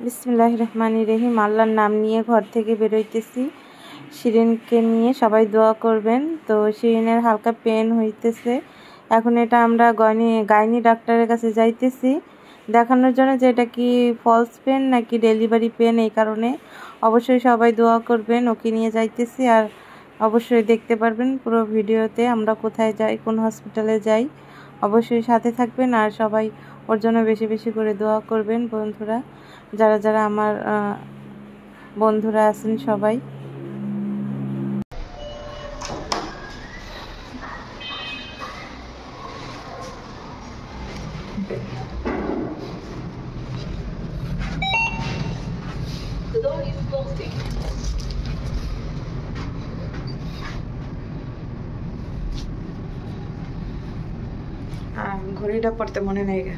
বিসমিল্লাহির রহমানির রহিম। আল্লাহর নাম নিয়ে ঘর থেকে বেরোইতেছি। শিরিনকে নিয়ে সবাই দোয়া করবেন। তো শিরিনের হালকা পেন হইতেছে। এখন এটা আমরা গাইনি ডাক্তারের কাছে যাইতেছি দেখানোর জন্য যে এটা কি ফলস পেন নাকি ডেলিভারি পেন। এই কারণে অবশ্যই সবাই দোয়া করবেন। ওকে নিয়ে যাইতেছি, আর অবশ্যই দেখতে পারবেন পুরো ভিডিওতে আমরা কোথায় যাই, কোন হসপিটালে যাই। অবশ্যই সাথে থাকবেন আর সবাই ওর জন্য বেশি বেশি করে দোয়া করবেন। বন্ধুরা, যারা যারা আমার বন্ধুরা আছেন সবাই। ঘড়িটা পড়তে মনে নেই গা।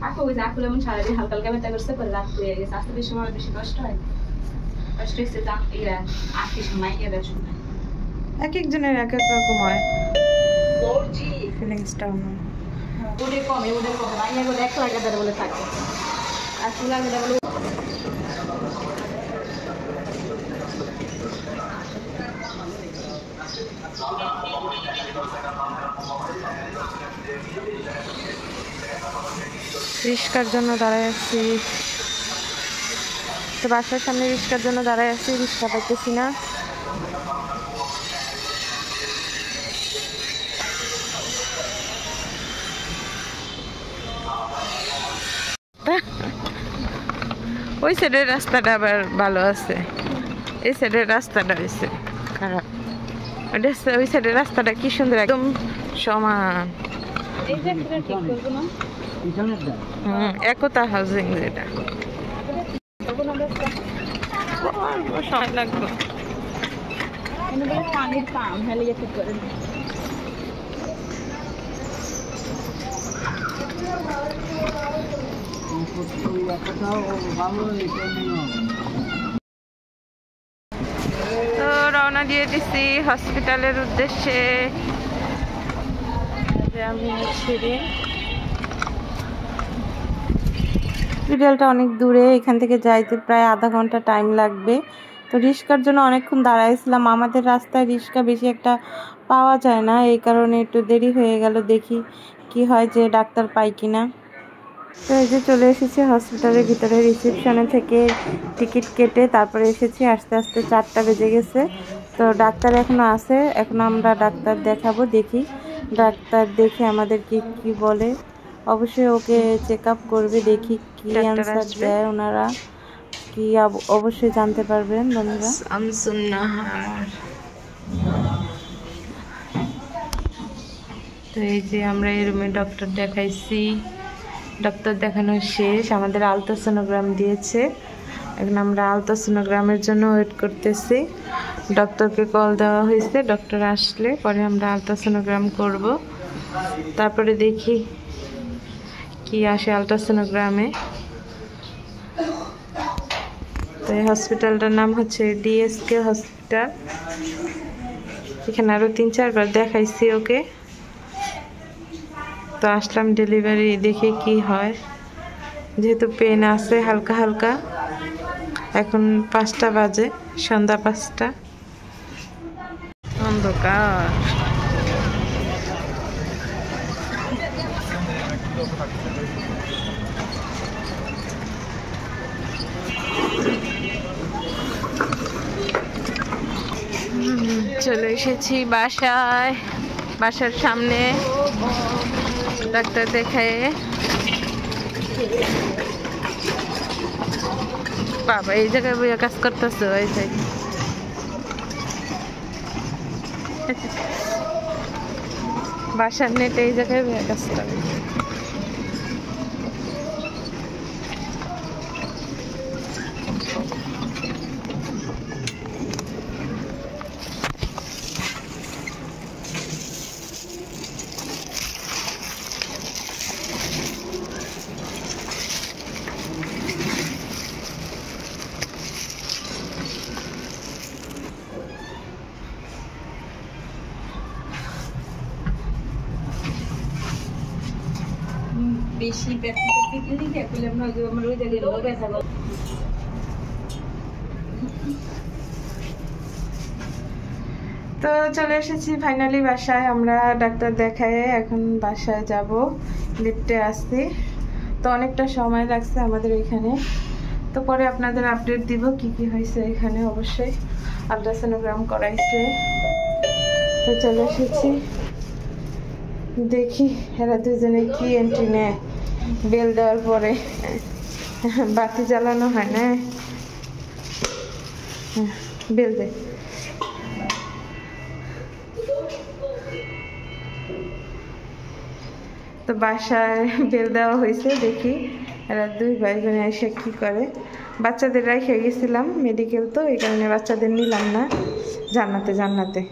আপু ওই আকুল এমন সারাদিন হালকা হালকা ব্যথা করছে, পরে রাত হয়ে গেছে। আসতে বেশি সময় বেশি কষ্ট হয়। কষ্ট হচ্ছে আটটি সময় এবার সময় এক একজনের এক এক রকম হয় ফিলিংসটা। ওদের কমে মাইয়া বলে 1 লাখ টাকা বলে থাকে, আর 2 লাখ টাকা বলে। রিস্কার জন্য দাঁড়ায় আছি, তো বাসার সামনে রিস্কার জন্য দাঁড়ায় আছি, রিস্কা পাইতেছি না। ওই সাইডের রাস্তাটা আবার ভালো আছে, এই সাইডের রাস্তাটা হয়েছে খারাপ। ওই সাইডের রাস্তাটা কি সুন্দর, একদম সমান। একতা হাউজিং যেটা, সময় লাগবে। পানির পাম্প হেলে যেতে করে তো রওনা দিয়ে দিছি হসপিটালের উদ্দেশ্যে। আমি হসপিটালটা অনেক দূরে, এখান থেকে যাইতে প্রায় আধা ঘন্টা টাইম লাগবে। তো রিস্কার জন্য অনেকক্ষণ দাঁড়াইছিলাম। আমাদের রাস্তায় রিস্কা বেশি একটা পাওয়া যায় না, এই কারণে একটু দেরি হয়ে গেল। দেখি কি হয়, যে ডাক্তার পাই কিনা। তো এই যে চলে এসেছি হসপিটালের ভিতরে, রিসেপশনে থেকে টিকিট কেটে তারপরে এসেছি। আস্তে আস্তে 4টা বেজে গেছে। তো ডাক্তার এখনো আছে, এখন আমরা ডাক্তার দেখাবো। দেখি ডাক্তার দেখে আমাদের কি বলে। অবশ্যই ওকে চেক আপ করবে, দেখি কি অ্যান্সার দেয় ওনারা, কি অবশ্যই জানতে পারবেন বন্ধুরা। তো এই যে আমরা এই রুমে ডক্টর দেখাইছি, ডক্টর দেখানো শেষ। আমাদের আলট্রাসোনোগ্রাম দিয়েছে, এখন আমরা আলট্রাসোনোগ্রামের জন্য ওয়েট করতেছি। ডক্টরকে কল দেওয়া হয়েছে, ডক্টর আসলে পরে আমরা আলট্রাসোনোগ্রাম করব। তারপরে দেখি কি আসে আলট্রাসোনোগ্রামে। তো এই হসপিটালটার নাম হচ্ছে ডিএসকে হসপিটাল। এখানে আরও 3-4 বার দেখাইছি ওকে। তো আসলাম ডেলিভারি দেখে কি হয়, যেহেতু পেন আছে হালকা হালকা। এখন 5টা বাজে, সন্ধ্যা 5টা, অন্ধকার। চলে এসেছি বাসায়, বাসার সামনে ডাক্তার দেখায়। বাবা এই জায়গায় বইয়া কাজ করতেছে, ওই সাইড বাসার নেটে এই জায়গায় বইয়া কাজ করে। বেশি ব্যথা করতে গেলে আমরা ওই জায়গায় ব্যথা তো চলে এসেছি ফাইনালি বাসায়। আমরা ডাক্তার দেখায় এখন বাসায় যাব, লিফটে আসছি। তো অনেকটা সময় লাগছে আমাদের এখানে। তো পরে আপনাদের আপডেট দিব কি কি হয়েছে এখানে। অবশ্যই আলট্রাসোনোগ্রাম করাইছে। তো চলে এসেছি, দেখি এরা দুজনে কি এন্ট্রি নেয়। বেল দেওয়ার পরে বাতি জ্বালানো হয় না, বেল দে। তো বাসায় বেল দেওয়া হয়েছে, দেখি এরা দুই ভাই বোনে এসে কি করে। বাচ্চাদের রেখে গেছিলাম মেডিকেল, তো এই কারণে বাচ্চাদের নিলাম না। জান্নাতে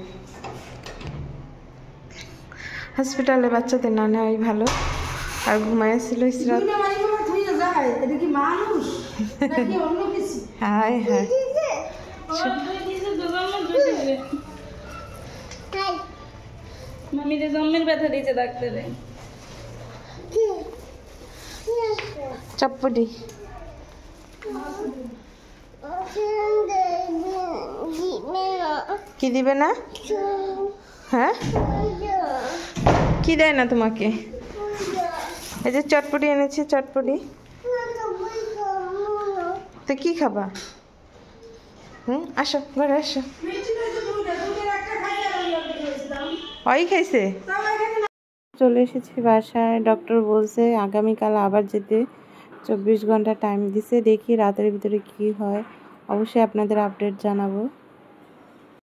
হসপিটালে বাচ্চাদের না নেওয়াই ভালো। আর ঘুমাইছিল ইসরাত। হায় হায়, মামিরে জন্মের ব্যথা দিয়েছে ডাক্তারে। চপ্পটি কি দিবে না? হ্যাঁ, কি দেয় না তোমাকে? এই যে চটপটি এনেছি, চটপটি। তো কি খাবা? আসো ঘরে আসো। ওই খাইছে। চলে এসেছি বাসায়। ডক্টর বলছে আগামীকাল আবার যেতে, 24 ঘন্টা টাইম দিছে। দেখি রাতের ভিতরে কি হয়, অবশ্যই আপনাদের আপডেট জানাবো।